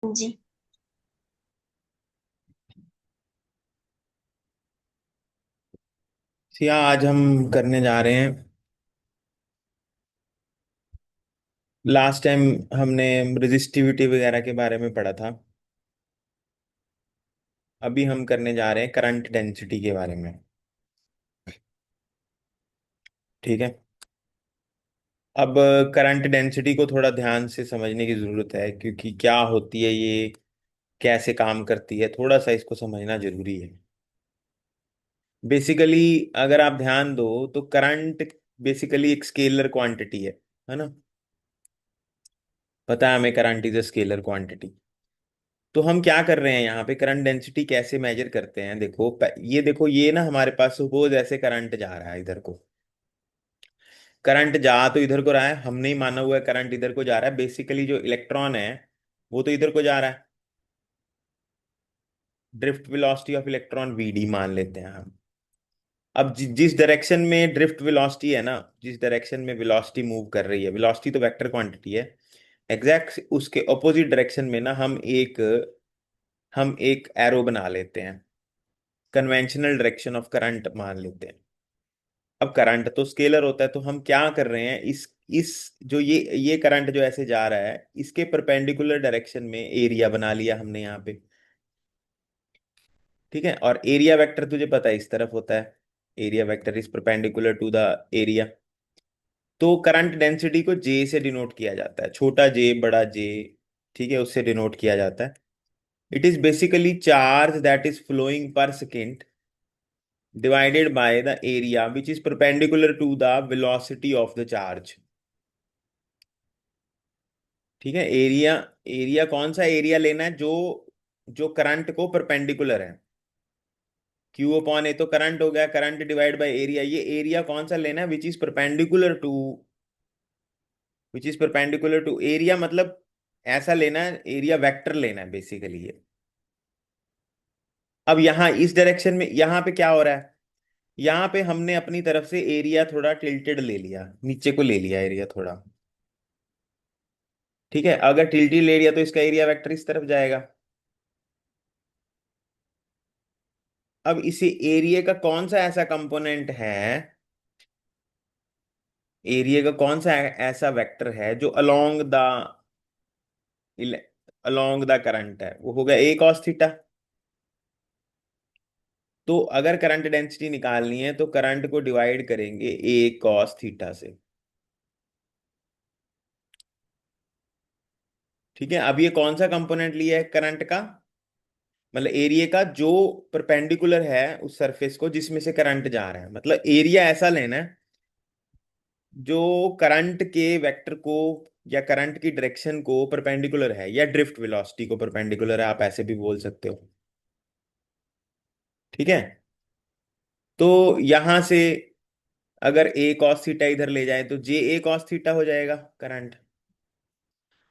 जी। सिया, आज हम करने जा रहे हैं। लास्ट टाइम हमने रेजिस्टिविटी वगैरह के बारे में पढ़ा था। अभी हम करने जा रहे हैं करंट डेंसिटी के बारे में। ठीक है। अब करंट डेंसिटी को थोड़ा ध्यान से समझने की जरूरत है, क्योंकि क्या होती है ये, कैसे काम करती है, थोड़ा सा इसको समझना जरूरी है। बेसिकली अगर आप ध्यान दो तो करंट बेसिकली एक स्केलर क्वांटिटी है ना। पता है हमें current is a scalar quantity. तो हम क्या कर रहे हैं यहाँ पे, करंट डेंसिटी कैसे मेजर करते हैं? देखो ये देखो, ये ना हमारे पास सपोज ऐसे करंट जा रहा है इधर को। करंट जा तो इधर को रहा है, हमने ही माना हुआ है करंट इधर को जा रहा है। बेसिकली जो इलेक्ट्रॉन है वो तो इधर को जा रहा है। Drift velocity of electron VD मान लेते हैं हम। अब जिस डायरेक्शन में ड्रिफ्ट वेलोसिटी है ना, जिस डायरेक्शन में वेलोसिटी मूव कर रही है, वेलोसिटी तो वेक्टर क्वांटिटी है। एग्जैक्ट उसके ऑपोजिट डायरेक्शन में ना हम एक एरो बना लेते हैं। कन्वेंशनल डायरेक्शन ऑफ करंट मान लेते हैं। अब करंट तो स्केलर होता है, तो हम क्या कर रहे हैं, इस जो ये करंट जो ऐसे जा रहा है, इसके परपेंडिकुलर डायरेक्शन में एरिया बना लिया हमने यहाँ पे। ठीक है। और एरिया वेक्टर तुझे पता है इस तरफ होता है। Area vector is perpendicular to the area. तो करंट डेंसिटी को जे से डिनोट किया जाता है, छोटा जे बड़ा जे। ठीक है, उससे डिनोट किया जाता है। It is basically charge that is flowing per second divided by the area which is perpendicular to the velocity of the charge। ठीक है। एरिया, एरिया कौन सा एरिया लेना है? जो जो करंट को परपेंडिकुलर है। क्यू अपॉन ए तो करंट हो गया, करंट डिवाइड बाय एरिया। ये एरिया कौन सा लेना है? Which is perpendicular to area, मतलब ऐसा लेना है, एरिया वेक्टर लेना है बेसिकली ये। अब यहाँ इस डायरेक्शन में यहाँ पे क्या हो रहा है, यहाँ पे हमने अपनी तरफ से एरिया थोड़ा टिल्टेड ले लिया, नीचे को ले लिया एरिया थोड़ा। ठीक है। अगर टिल्टी ले लिया तो इसका एरिया वेक्टर इस तरफ जाएगा। अब इसे एरिया का कौन सा ऐसा कंपोनेंट है, एरिया का कौन सा ऐसा वेक्टर है जो अलोंग द करंट है? वो होगा ए कॉस थीटा। तो अगर करंट डेंसिटी निकालनी है तो करंट को डिवाइड करेंगे ए कॉस थीटा से। ठीक है। अब ये कौन सा कंपोनेंट लिया है करंट का, मतलब एरिया का जो परपेंडिकुलर है उस सरफेस को जिसमें से करंट जा रहा है। मतलब एरिया ऐसा लेना है जो करंट के वेक्टर को या करंट की डायरेक्शन को परपेंडिकुलर है, या ड्रिफ्ट वेलोसिटी को परपेंडिकुलर है, आप ऐसे भी बोल सकते हो। ठीक है। तो यहां से अगर ए कॉस थीटा इधर ले जाए तो जे ए कॉस थीटा हो जाएगा करंट।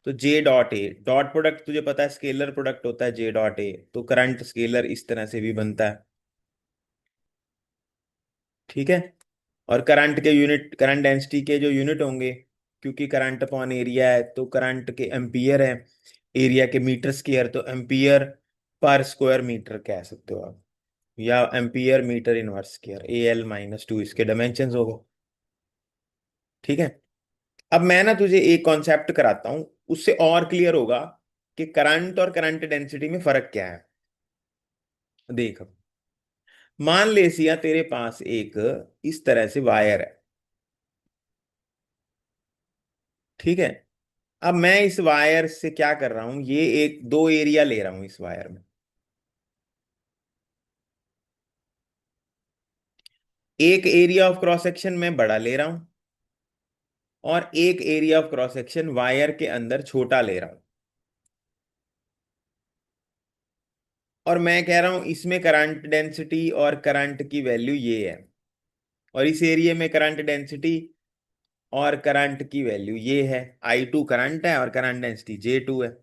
तो J dot A, dot product तुझे पता है स्केलर प्रोडक्ट होता है जे डॉट ए, तो करंट स्केलर इस तरह से भी बनता है। ठीक है। और करंट के यूनिट, करंट डेंसिटी के जो यूनिट होंगे, क्योंकि करंट अपॉन एरिया है तो करंट के एम्पियर है, एरिया के मीटर स्क्वायर तो एम्पियर पर स्क्वायर मीटर कह सकते हो आप, या ampere metre inverse square, AL-2 इसके डायमेंशंस हो गए। ठीक है। अब मैं ना तुझे एक कॉन्सेप्ट कराता हूं, उससे और क्लियर होगा कि करंट और करंट डेंसिटी में फर्क क्या है। देख, मान ले सिया तेरे पास एक इस तरह से वायर है। ठीक है। अब मैं इस वायर से क्या कर रहा हूं, ये एक दो एरिया ले रहा हूं इस वायर में। एक एरिया ऑफ क्रॉस सेक्शन में बड़ा ले रहा हूं, और एक area of cross section wire के अंदर छोटा ले रहा हूं। और मैं कह रहा हूं इसमें करंट डेंसिटी और करंट की वैल्यू ये है, और इस एरिया में करंट डेंसिटी और करंट की वैल्यू ये है। I2 करंट है और करंट डेंसिटी J2 है।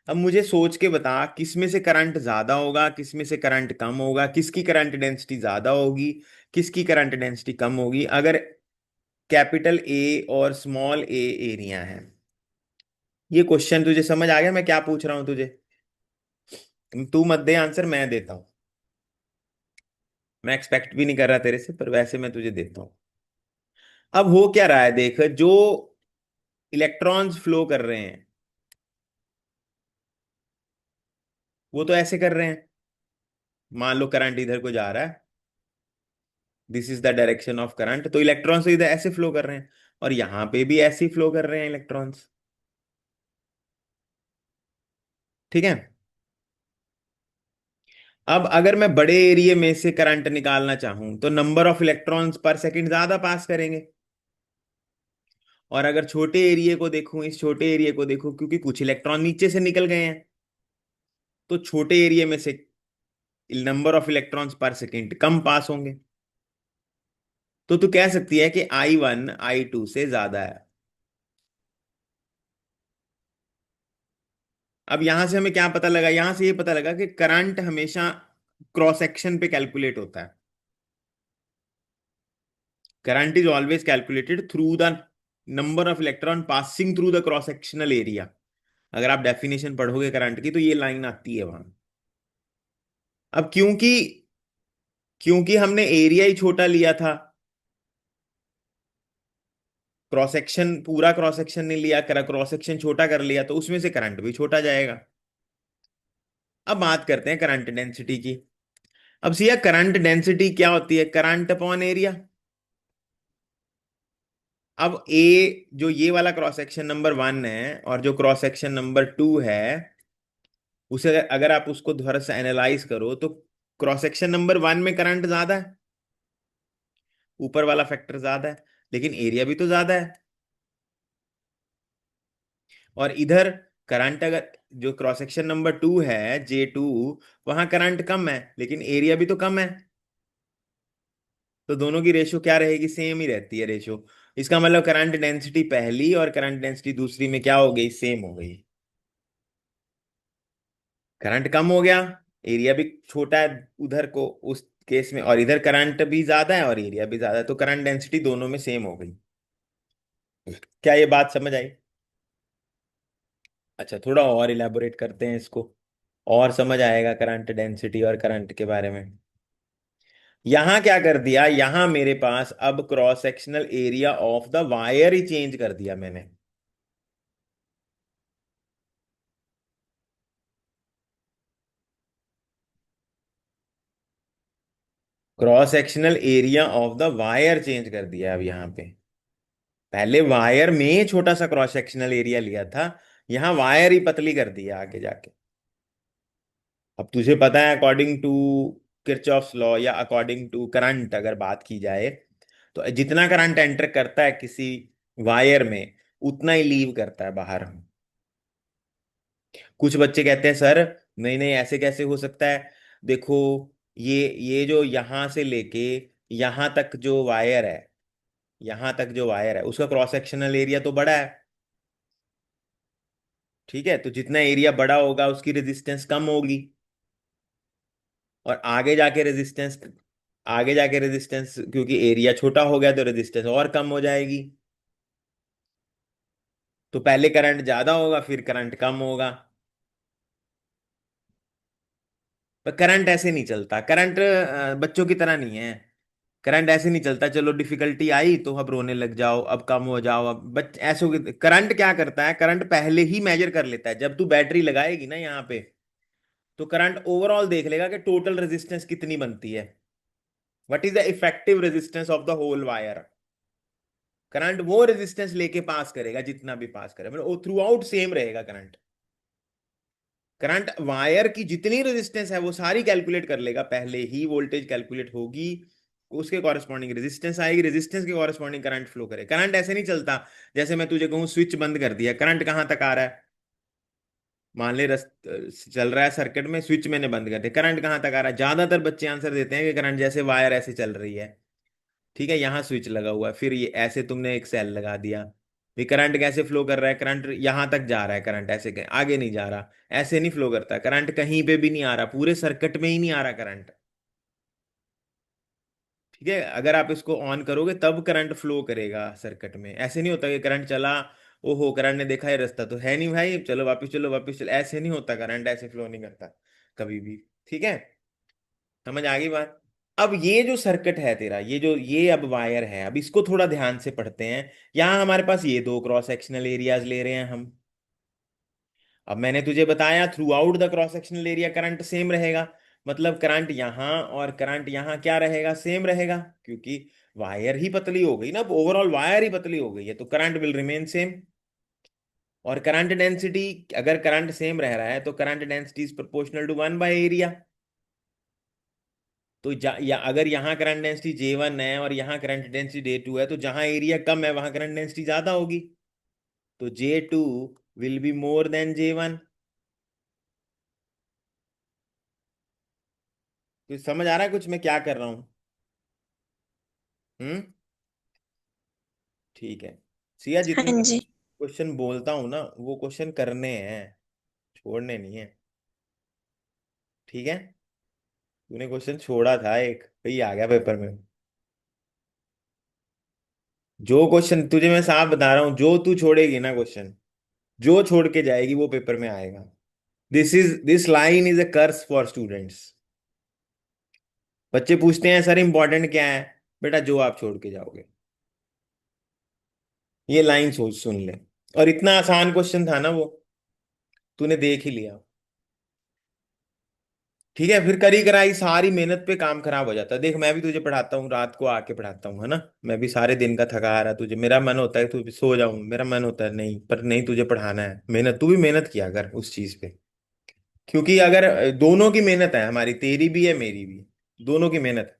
अब मुझे सोच के बता, किस में से करंट ज्यादा होगा, किस में से करंट कम होगा, किसकी करंट डेंसिटी ज्यादा होगी, किसकी करंट डेंसिटी कम होगी, अगर कैपिटल ए और स्मॉल ए एरिया है। ये क्वेश्चन तुझे समझ आ गया मैं क्या पूछ रहा हूं तुझे? तू मत दे आंसर, मैं देता हूं। मैं एक्सपेक्ट भी नहीं कर रहा तेरे से, पर वैसे मैं तुझे देता हूं। अब हो क्या रहा है देख, जो इलेक्ट्रॉन्स फ्लो कर रहे हैं वो तो ऐसे कर रहे हैं। मान लो करंट इधर को जा रहा है, this is the direction of current, तो इलेक्ट्रॉन्स तो इधर ऐसे फ्लो कर रहे हैं, और यहां पे भी ऐसे ही फ्लो कर रहे हैं इलेक्ट्रॉन्स। ठीक है। अब अगर मैं बड़े एरिया में से करंट निकालना चाहूं तो नंबर ऑफ इलेक्ट्रॉन्स पर सेकंड ज्यादा पास करेंगे। और अगर छोटे एरिया को देखूं, इस छोटे एरिया को देखूं, क्योंकि कुछ इलेक्ट्रॉन नीचे से निकल गए हैं, तो छोटे एरिया में से नंबर ऑफ इलेक्ट्रॉन्स पर सेकंड कम पास होंगे। तो तू कह सकती है कि I1 I2 से ज्यादा है। अब यहां से हमें क्या पता लगा? यहां से ये पता लगा कि करंट हमेशा क्रॉस सेक्शन पे कैलकुलेट होता है। Current is always calculated through the number of electron passing through the cross sectional area. अगर आप डेफिनेशन पढ़ोगे करंट की तो ये लाइन आती है वहां। अब क्योंकि क्योंकि हमने एरिया ही छोटा लिया था, क्रॉस सेक्शन पूरा क्रॉस सेक्शन नहीं लिया, क्रॉस सेक्शन छोटा कर लिया, तो उसमें से करंट भी छोटा जाएगा। अब बात करते हैं करंट डेंसिटी की। अब सिया करंट डेंसिटी क्या होती है? Current upon area. अब ए जो ये वाला क्रॉस सेक्शन नंबर 1 है और जो क्रॉस सेक्शन नंबर 2 है, उसे अगर आप उसको थोड़ा सा एनालाइज करो तो क्रॉस सेक्शन नंबर 1 में करंट ज्यादा है, ऊपर वाला फैक्टर ज्यादा है, लेकिन एरिया भी तो ज्यादा है। और इधर करंट अगर जो क्रॉस सेक्शन नंबर 2 है J2, वहां करंट कम है लेकिन एरिया भी तो कम है। तो दोनों की रेशो क्या रहेगी? सेम ही रहती है रेशो। इसका मतलब करंट डेंसिटी पहली और करंट डेंसिटी दूसरी में क्या हो गई? सेम हो गई। करंट कम हो गया, एरिया भी छोटा है उधर को उस केस में, और इधर करंट भी ज्यादा है और एरिया भी ज्यादा है, तो करंट डेंसिटी दोनों में सेम हो गई। क्या ये बात समझ आई? अच्छा, थोड़ा और इलेबोरेट करते हैं इसको, और समझ आएगा करंट डेंसिटी और करंट के बारे में। यहां क्या कर दिया? यहां मेरे पास अब cross sectional area of the wire he change कर दिया मैंने। Cross sectional area of the wire change कर दिया अब यहां पे। पहले वायर में छोटा सा क्रॉस सेक्शनल एरिया लिया था, यहां वायर ही पतली कर दिया आगे जाके। अब तुझे पता है अकॉर्डिंग टू किरचॉफ्स लॉ या अकॉर्डिंग टू करंट अगर बात की जाए, तो जितना करंट एंटर करता है किसी वायर में उतना ही लीव करता है बाहर। कुछ बच्चे कहते हैं सर नहीं नहीं ऐसे कैसे हो सकता है, देखो ये जो यहां से लेके यहां तक जो वायर है, यहां तक जो वायर है उसका क्रॉस सेक्शनल एरिया तो बड़ा है। ठीक है, तो जितना एरिया बड़ा होगा उसकी रेजिस्टेंस कम होगी, और आगे जाके रेजिस्टेंस क्योंकि एरिया छोटा हो गया तो रेजिस्टेंस और कम हो जाएगी। तो पहले करंट ज्यादा होगा फिर करंट कम होगा। पर करंट ऐसे नहीं चलता, करंट बच्चों की तरह नहीं है। करंट ऐसे नहीं चलता चलो डिफिकल्टी आई तो अब रोने लग जाओ, अब कम हो जाओ, अब बच ऐसे करंट क्या करता है? करंट पहले ही मेजर कर लेता है। जब तू बैटरी लगाएगी ना यहाँ पे, तो करंट ओवरऑल देख लेगा कि टोटल रेजिस्टेंस कितनी बनती है, what is the effective resistance of the whole wire. Current वो रेजिस्टेंस लेके पास करेगा जितना भी पास करे, मतलब वो थ्रू आउट सेम रहेगा करंट। करंट वायर की जितनी रेजिस्टेंस है वो सारी कैलकुलेट कर लेगा, पहले ही वोल्टेज कैलकुलेट होगी, उसके कॉरेस्पॉन्डिंग रेजिस्टेंस आएगी, रेजिस्टेंस के कॉरेस्पॉन्डिंग करंट फ्लो करे। करंट ऐसे नहीं चलता जैसे मैं तुझे कहूं स्विच बंद कर दिया, करंट कहां तक आ रहा है? मान ले चल रहा है सर्किट में, स्विच मैंने बंद कर दिया, करंट कहां तक आ रहा है? ज्यादातर बच्चे आंसर देते हैं कि करंट जैसे वायर ऐसे चल रही है। ठीक है, यहाँ स्विच लगा हुआ है, फिर ये ऐसे तुमने एक सेल लगा दिया, ये करंट कैसे फ्लो कर रहा है? करंट यहां तक जा रहा है, करंट ऐसे आगे नहीं जा रहा, ऐसे नहीं फ्लो करता करंट, कहीं पे भी नहीं आ रहा, पूरे सर्किट में ही नहीं आ रहा करंट। ठीक है, अगर आप इसको ऑन करोगे तब करंट फ्लो करेगा सर्किट में, ऐसे नहीं होता कि करंट चला ओहो करंट ने देखा ये रास्ता तो है नहीं भाई, चलो वापस चलो वापस चलो, ऐसे नहीं होता, करंट ऐसे फ्लो नहीं करता कभी भी। ठीक है, समझ आ गई बात। अब ये जो सर्किट है तेरा, ये अब वायर है, अब इसको थोड़ा ध्यान से पढ़ते हैं। यहां हमारे पास ये दो क्रॉस सेक्शनल एरियाज ले रहे हैं हम। अब मैंने तुझे बताया through out the cross sectional area current same रहेगा, मतलब करंट यहां और करंट यहां क्या रहेगा, सेम रहेगा, क्योंकि वायर ही पतली हो गई ना, ओवरऑल वायर ही पतली हो गई है, तो करंट विल रिमेन सेम। और करंट डेंसिटी, अगर करंट सेम रह रहा है तो current density is proportional to 1/एरिया। तो या अगर यहाँ करंट डेंसिटी J1 है और यहाँ करंट डेंसिटी J2 है, तो जहां एरिया कम है वहां करंट डेंसिटी ज्यादा होगी, तो J2 will be more than J1। तो समझ आ रहा है कुछ मैं क्या कर रहा हूँ? हम्म। ठीक है। सिया, जितने हाँ जी। क्वेश्चन बोलता हूँ ना वो क्वेश्चन करने हैं, छोड़ने नहीं है। ठीक है, तूने क्वेश्चन छोड़ा था एक, वही आ गया पेपर में। जो क्वेश्चन तुझे मैं साफ बता रहा हूँ, जो तू छोड़ेगी ना क्वेश्चन, जो छोड़ के जाएगी वो पेपर में आएगा। This line is a curse for students. बच्चे पूछते हैं सर इंपॉर्टेंट क्या है, बेटा जो आप छोड़ के जाओगे। ये लाइन सोच सुन ले। और इतना आसान क्वेश्चन था ना वो, तूने देख ही लिया। ठीक है, फिर करी कराई सारी मेहनत पे काम खराब हो जाता है। देख मैं भी तुझे पढ़ाता हूँ, रात को आके पढ़ाता हूँ, है ना। मैं भी सारे दिन का थका आ रहा, तुझे मेरा मन होता है तू भी सो जाऊं, मेरा मन होता है नहीं, पर नहीं, तुझे पढ़ाना है, मेहनत तू भी मेहनत किया कर उस चीज पे। क्योंकि अगर दोनों की मेहनत है हमारी, तेरी भी है मेरी भी, दोनों की मेहनत है।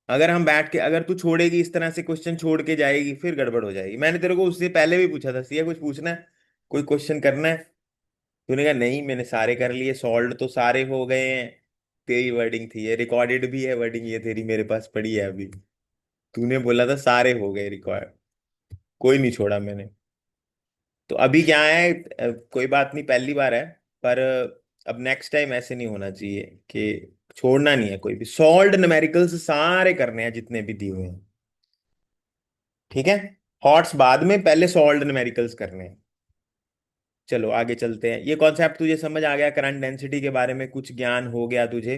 अगर हम बैठ के, अगर तू छोड़ेगी इस तरह से क्वेश्चन छोड़ के जाएगी, फिर गड़बड़ हो जाएगी। मैंने तेरे को उससे पहले भी पूछा था, सिया कुछ पूछना है, कोई क्वेश्चन करना है? तूने कहा नहीं मैंने सारे कर लिए, सॉल्व तो सारे हो गए हैं। तेरी वर्डिंग थी ये, रिकॉर्डेड भी है वर्डिंग ये तेरी, मेरे पास पड़ी है अभी। तूने बोला था सारे हो गए रिकॉर्ड, कोई नहीं छोड़ा मैंने। तो अभी क्या है, कोई बात नहीं, पहली बार है, पर अब नेक्स्ट टाइम ऐसे नहीं होना चाहिए कि छोड़ना नहीं है कोई भी। सॉल्व्ड न्यूमेरिकल्स सारे करने हैं जितने भी दिए हुए हैं। ठीक है, हॉट्स बाद में, पहले सॉल्व्ड न्यूमेरिकल्स करने हैं। चलो आगे चलते हैं। ये कॉन्सेप्ट तुझे समझ आ गया, करंट डेंसिटी के बारे में कुछ ज्ञान हो गया तुझे।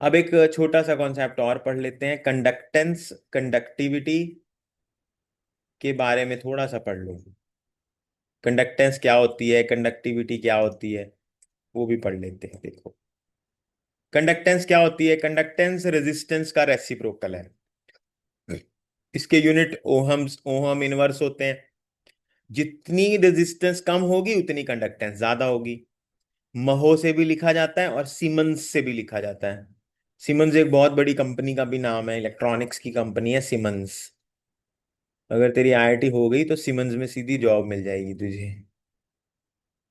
अब एक छोटा सा कॉन्सेप्ट और पढ़ लेते हैं, कंडक्टेंस, कंडक्टिविटी के बारे में थोड़ा सा पढ़ लो। कंडक्टेंस क्या होती है, कंडक्टिविटी क्या होती है, वो भी पढ़ लेते हैं। देखो कंडक्टेंस क्या होती है, कंडक्टेंस रेजिस्टेंस का रेसिप्रोकल है। इसके यूनिट ओहम्स, ओहम इनवर्स होते हैं। जितनी रेजिस्टेंस कम होगी उतनी कंडक्टेंस ज्यादा होगी। महो से भी लिखा जाता है और सीमंस से भी लिखा जाता है। सीमंस एक बहुत बड़ी कंपनी का भी नाम है, इलेक्ट्रॉनिक्स की कंपनी है सीमंस। अगर तेरी आईआईटी हो गई तो सीमंस में सीधी जॉब मिल जाएगी तुझे।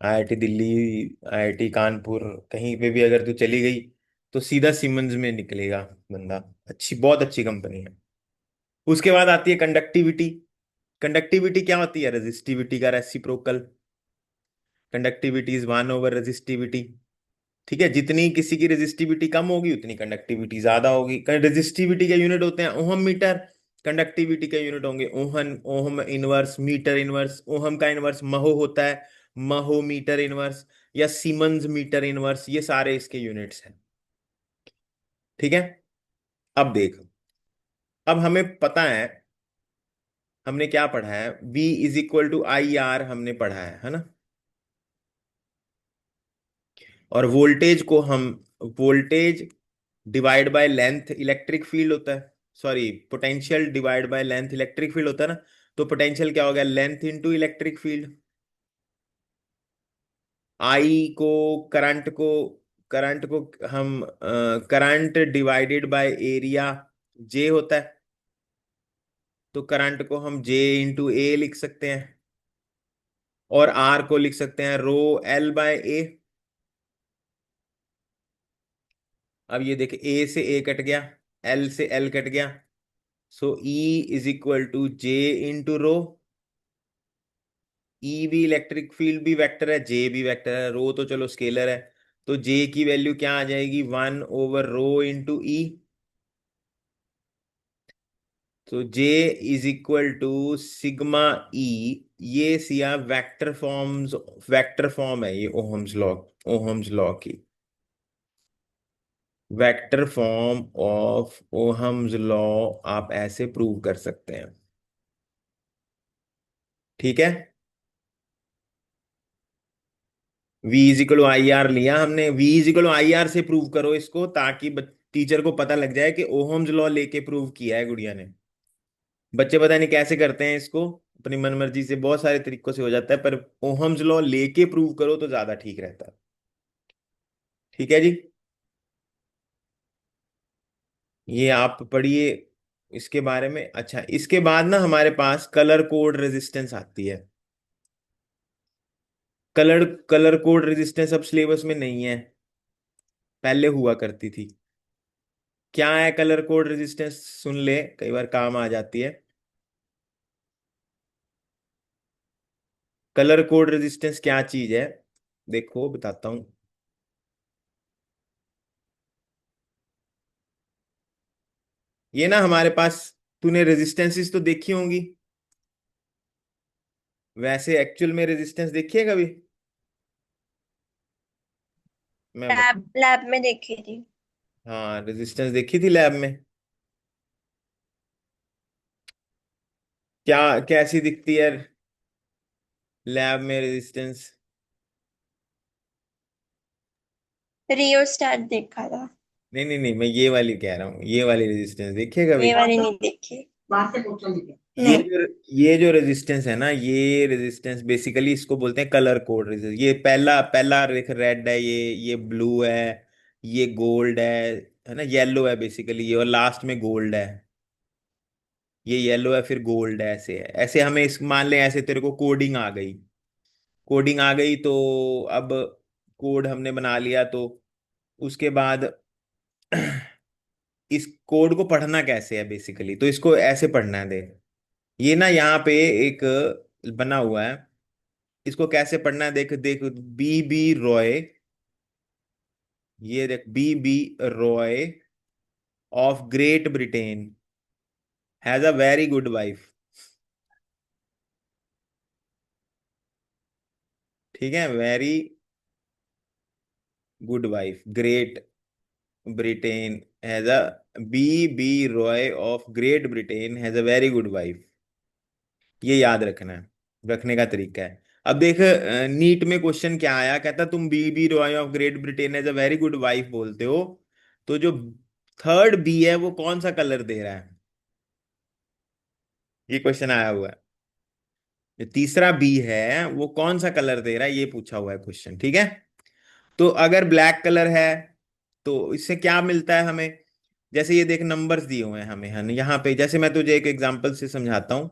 आईआईटी दिल्ली, आईआईटी कानपुर, कहीं पे भी अगर तू चली गई तो सीधा सीमंस में निकलेगा बंदा। अच्छी, बहुत अच्छी कंपनी है। उसके बाद आती है कंडक्टिविटी। कंडक्टिविटी क्या होती है, रेजिस्टिविटी का reciprocal. Conductivity is 1 over resistivity. ठीक है, जितनी किसी की रेजिस्टिविटी कम होगी उतनी कंडक्टिविटी ज्यादा होगी। रेजिस्टिविटी के यूनिट होते हैं ओहम मीटर, कंडक्टिविटी के यूनिट होंगे ohm, ohm inverse, metre inverse. Ohm का इनवर्स महो होता है, महो मीटर इनवर्स, या सीमंस मीटर इनवर्स, ये सारे इसके यूनिट्स हैं। ठीक है, अब देख, अब हमें पता है, हमने क्या पढ़ा है, V = IR हमने पढ़ा है ना। और वोल्टेज को हम, voltage divide by length electric field होता है, sorry potential divide by length electric field होता है ना। तो पोटेंशियल क्या हो गया, लेंथ इनटू इलेक्ट्रिक फील्ड। आई को, करंट को, करंट को हम, करंट डिवाइडेड बाय एरिया जे होता है, तो करंट को हम J × A लिख सकते हैं। और आर को लिख सकते हैं ρL/A। अब ये देखे, ए से ए कट गया, एल से एल कट गया, सो E = J × ρ। ई भी इलेक्ट्रिक फील्ड भी वेक्टर है, जे भी वेक्टर है, रो तो चलो स्केलर है। तो जे की वैल्यू क्या आ जाएगी, 1/ρ × E। तो J is equal to sigma E, ये सिया वेक्टर फॉर्म है, ये ओहम्स लॉ की vector form of Ohm's law आप ऐसे प्रूव कर सकते हैं। ठीक है, V is equal I R लिया हमने, V is equal I R से प्रूव करो इसको, ताकि टीचर को पता लग जाए कि ओहम्स लॉ लेके प्रूव किया है गुड़िया ने। बच्चे पता नहीं कैसे करते हैं इसको, अपनी मनमर्जी से बहुत सारे तरीकों से हो जाता है, पर ओहम्स लॉ लेके प्रूव करो तो ज्यादा ठीक रहता है। ठीक है जी, ये आप पढ़िए इसके बारे में। अच्छा, इसके बाद ना हमारे पास कलर कोड रेजिस्टेंस आती है। कलर कलर कोड रेजिस्टेंस अब सिलेबस में नहीं है, पहले हुआ करती थी। क्या है कलर कोड रेजिस्टेंस, सुन ले, कई बार काम आ जाती है। कलर कोड रेजिस्टेंस क्या चीज है, देखो बताता हूं। ये ना हमारे पास, तूने रेजिस्टेंसेस तो देखी होंगी, वैसे एक्चुअल में रेजिस्टेंस देखी है कभी? मैं बता, लैब लैब में देखी थी। हाँ रेजिस्टेंस देखी थी लैब में। क्या कैसी दिखती है लैब में रेजिस्टेंस? रियोस्टेट देखा था। नहीं नहीं नहीं, मैं ये वाली कह रहा हूँ, ये वाली रेजिस्टेंस देखी है कभी? ये वाली नहीं देखी। ये नहीं। जो ये जो रेजिस्टेंस है ना, ये रेजिस्टेंस बेसिकली इसको बोलते हैं कलर कोड रेजिस्टेंस। ये पहला पहला रेड है, ये ब्लू है, ये गोल्ड है ना, येलो है बेसिकली ये, और लास्ट में गोल्ड है। ये येलो है फिर गोल्ड है, ऐसे है, ऐसे हमें इस मान ले, ऐसे तेरे को कोडिंग आ गई, कोडिंग आ गई तो अब कोड हमने बना लिया, तो उसके बाद इस कोड को पढ़ना कैसे है बेसिकली, तो इसको ऐसे पढ़ना है देख। ये ना यहाँ पे एक बना हुआ है, इसको कैसे पढ़ना है देख देख, बी बी रॉय, ये देख, B B Roy of Great Britain has a very good wife. ठीक है, very good wife, Great Britain has a, B B Roy of Great Britain has a very good wife. ये याद रखना है, रखने का तरीका है। अब देख, नीट में क्वेश्चन क्या आया, कहता तुम B B Roy of Great Britain as a very good wife बोलते हो, तो जो थर्ड बी है वो कौन सा कलर दे रहा है, ये क्वेश्चन आया हुआ है। जो तीसरा बी है वो कौन सा कलर दे रहा है, ये पूछा हुआ है क्वेश्चन। ठीक है, तो अगर ब्लैक कलर है तो इससे क्या मिलता है हमें, जैसे ये देख नंबर्स दिए हुए हैं हमें, है ना, यहाँ पे जैसे मैं तुझे एक एग्जांपल से समझाता हूँ।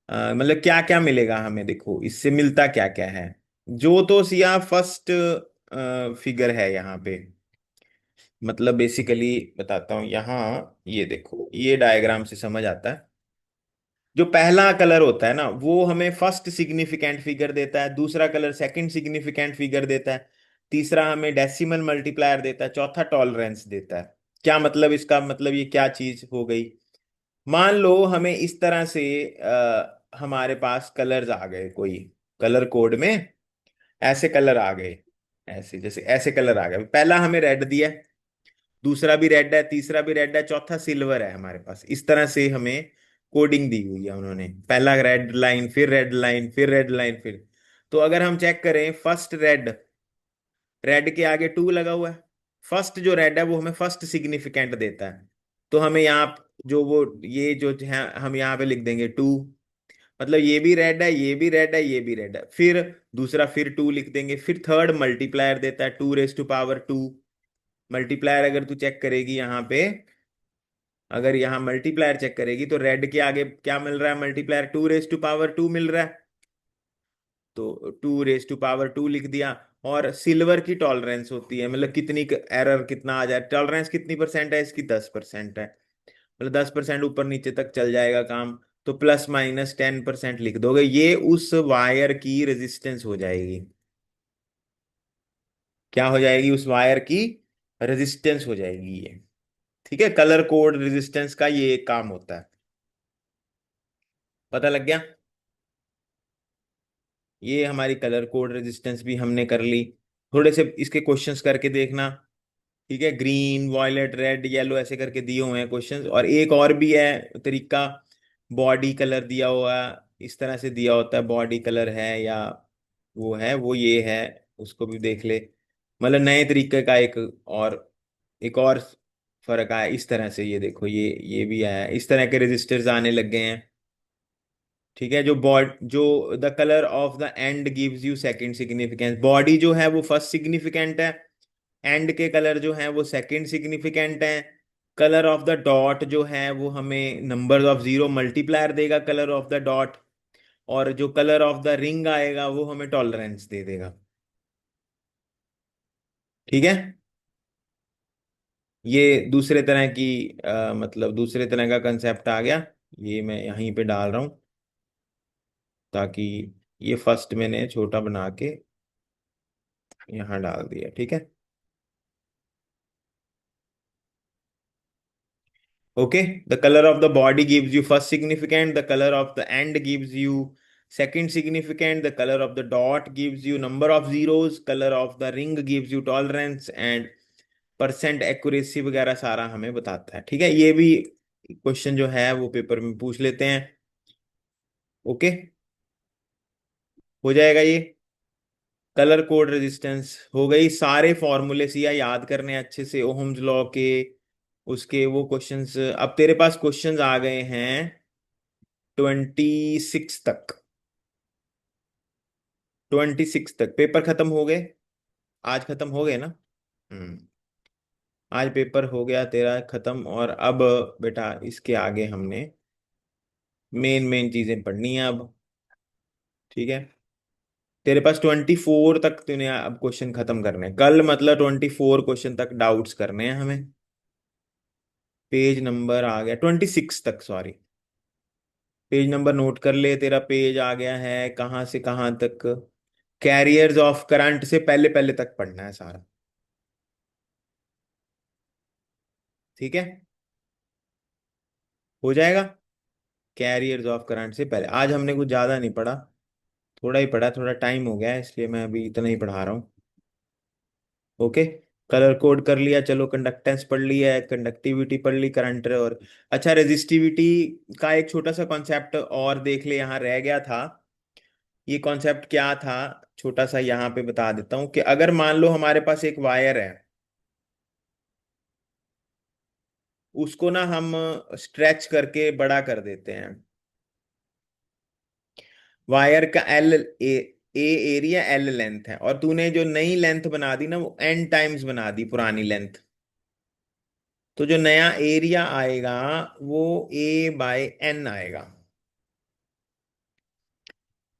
मतलब क्या क्या मिलेगा हमें, देखो इससे मिलता क्या क्या है। जो तो सिया फर्स्ट फिगर है यहाँ पे, मतलब बेसिकली बताता हूँ यहाँ, ये देखो ये डायग्राम से समझ आता है। जो पहला कलर होता है ना वो हमें फर्स्ट सिग्निफिकेंट फिगर देता है, दूसरा कलर सेकंड सिग्निफिकेंट फिगर देता है, तीसरा हमें डेसिमल मल्टीप्लायर देता है, चौथा टॉलरेंस देता है। क्या मतलब इसका, मतलब ये क्या चीज हो गई, मान लो हमें इस तरह से हमारे पास कलर्स आ गए, कोई कलर कोड में ऐसे कलर आ गए, ऐसे जैसे ऐसे कलर आ गए, पहला हमें रेड दिया है, दूसरा भी रेड है, तीसरा भी रेड है, चौथा सिल्वर है हमारे पास, इस तरह से हमें कोडिंग दी हुई है उन्होंने, पहला रेड लाइन फिर रेड लाइन फिर रेड लाइन फिर। तो अगर हम चेक करें, फर्स्ट रेड, रेड के आगे टू लगा हुआ है, फर्स्ट जो रेड है वो हमें फर्स्ट सिग्निफिकेंट देता है, तो हमें यहाँ जो वो ये जो है हम यहाँ पे लिख देंगे टू, मतलब ये भी रेड है, ये भी रेड है, ये भी रेड है, फिर दूसरा फिर टू लिख देंगे, फिर थर्ड मल्टीप्लायर देता है, two raise to power two. Multiplier अगर तू चेक करेगी यहाँ पे, अगर यहाँ मल्टीप्लायर चेक करेगी तो रेड के आगे क्या मिल रहा है, multiplier two raise to power two मिल रहा है, तो two raise to power two लिख दिया। और सिल्वर की टॉलरेंस होती है, मतलब कितनी एरर कितना आ जाए, टॉलरेंस कितनी परसेंट है इसकी, 10% है, मतलब 10% ऊपर नीचे तक चल जाएगा काम, तो प्लस माइनस 10% लिख दोगे, ये उस वायर की रेजिस्टेंस हो जाएगी। क्या हो जाएगी, उस वायर की रेजिस्टेंस हो जाएगी ये। ठीक है, कलर कोड रेजिस्टेंस का ये एक काम होता है। पता लग गया। ये हमारी कलर कोड रेजिस्टेंस भी हमने कर ली। थोड़े से इसके क्वेश्चंस करके देखना। ठीक है, ग्रीन वायलेट रेड येलो ऐसे करके दिए हुए हैं क्वेश्चंस। और एक और भी है तरीका, बॉडी कलर दिया हुआ इस तरह से दिया होता है, बॉडी कलर है या वो है, वो ये है, उसको भी देख ले। मतलब नए तरीके का एक और फर्क आया इस तरह से। ये देखो, ये भी आया, इस तरह के रजिस्टर्स आने लग गए हैं। ठीक है, जो the colour of the end gives you second significance, body जो है वो फर्स्ट सिग्निफिकेंट है, एंड के कलर जो है वो सेकंड सिग्निफिकेंट है। कलर ऑफ द डॉट जो है वो हमें नंबर ऑफ जीरो मल्टीप्लायर देगा कलर ऑफ द डॉट। और जो कलर ऑफ द रिंग आएगा वो हमें टॉलरेंस दे देगा। ठीक है, ये दूसरे तरह की मतलब दूसरे तरह का कंसेप्ट आ गया। ये मैं यहीं पे डाल रहा हूं ताकि ये फर्स्ट मैंने छोटा बना के यहाँ डाल दिया। ठीक है, okay, the color of the body gives you first significant, the color of the end gives you second significant, the color of the dot gives you number of zeros, color of the ring gives you tolerance and percent accuracy वगैरह सारा हमें बताता है। ठीक है, ये भी question जो है वो पेपर में पूछ लेते हैं। ओके, हो जाएगा ये। कलर कोड रेजिस्टेंस हो गई, सारे फॉर्मूले सी याद करने अच्छे से ओहम्स लॉ के, उसके वो क्वेश्चंस। अब तेरे पास क्वेश्चंस आ गए हैं 26 तक। 26 तक पेपर खत्म हो गए, आज खत्म हो गए ना। हम्म, आज पेपर हो गया तेरा खत्म। और अब बेटा इसके आगे हमने मेन मेन चीजें पढ़नी है अब। ठीक है, तेरे पास 24 तक तूने अब क्वेश्चन खत्म करने हैं। कल मतलब 24 क्वेश्चन तक डाउट्स करने हैं हमें। पेज नंबर आ गया 26 तक, सॉरी। पेज नंबर नोट कर ले, तेरा पेज आ गया है कहाँ से कहाँ तक। कैरियर्स ऑफ करंट से पहले पहले तक पढ़ना है सारा। ठीक है, हो जाएगा। कैरियर्स ऑफ करंट से पहले आज हमने कुछ ज्यादा नहीं पढ़ा, थोड़ा ही पढ़ा, थोड़ा टाइम हो गया है इसलिए मैं अभी इतना ही पढ़ा रहा हूँ। ओके, कलर कोड कर लिया, चलो कंडक्टेंस पढ़ लिया है, कंडक्टिविटी पढ़ ली, करंट और अच्छा रेजिस्टिविटी का एक छोटा सा कॉन्सेप्ट और देख ले, यहाँ रह गया था। ये कॉन्सेप्ट क्या था, छोटा सा यहाँ पे बता देता हूँ कि अगर मान लो हमारे पास एक वायर है, उसको ना हम स्ट्रेच करके बड़ा कर देते हैं। वायर का ए एरिया एल लेंथ है, और तूने जो नई लेंथ बना दी ना वो एन टाइम्स बना दी पुरानी लेंथ। तो जो नया एरिया आएगा वो ए बाय एन आएगा।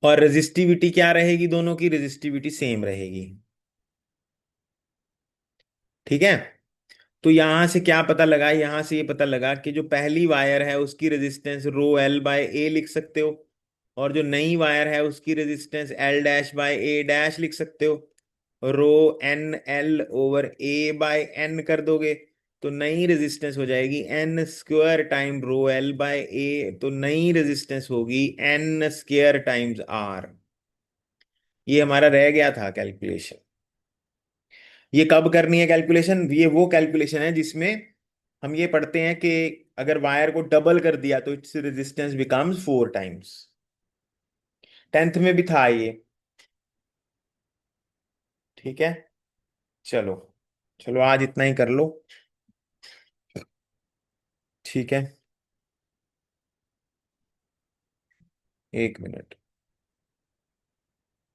और रेजिस्टिविटी क्या रहेगी, दोनों की रेजिस्टिविटी सेम रहेगी। ठीक है, तो यहां से क्या पता लगा, यहां से ये पता लगा कि जो पहली वायर है उसकी resistance rho L by A लिख सकते हो, और जो नई वायर है उसकी resistance L dash by A dash लिख सकते हो। Rho N L over A by N कर दोगे तो नई रेजिस्टेंस हो जाएगी N square time rho L by A, तो नई रेजिस्टेंस होगी एन स्क्वायर टाइम्स आर। ये हमारा रह गया था कैलकुलेशन। ये कब करनी है कैलकुलेशन, ये वो कैलकुलेशन है जिसमें हम ये पढ़ते हैं कि अगर वायर को डबल कर दिया तो its resistance becomes 4 times. 10th में भी था ये। ठीक है, चलो, चलो आज इतना ही कर लो। ठीक है, 1 मिनट।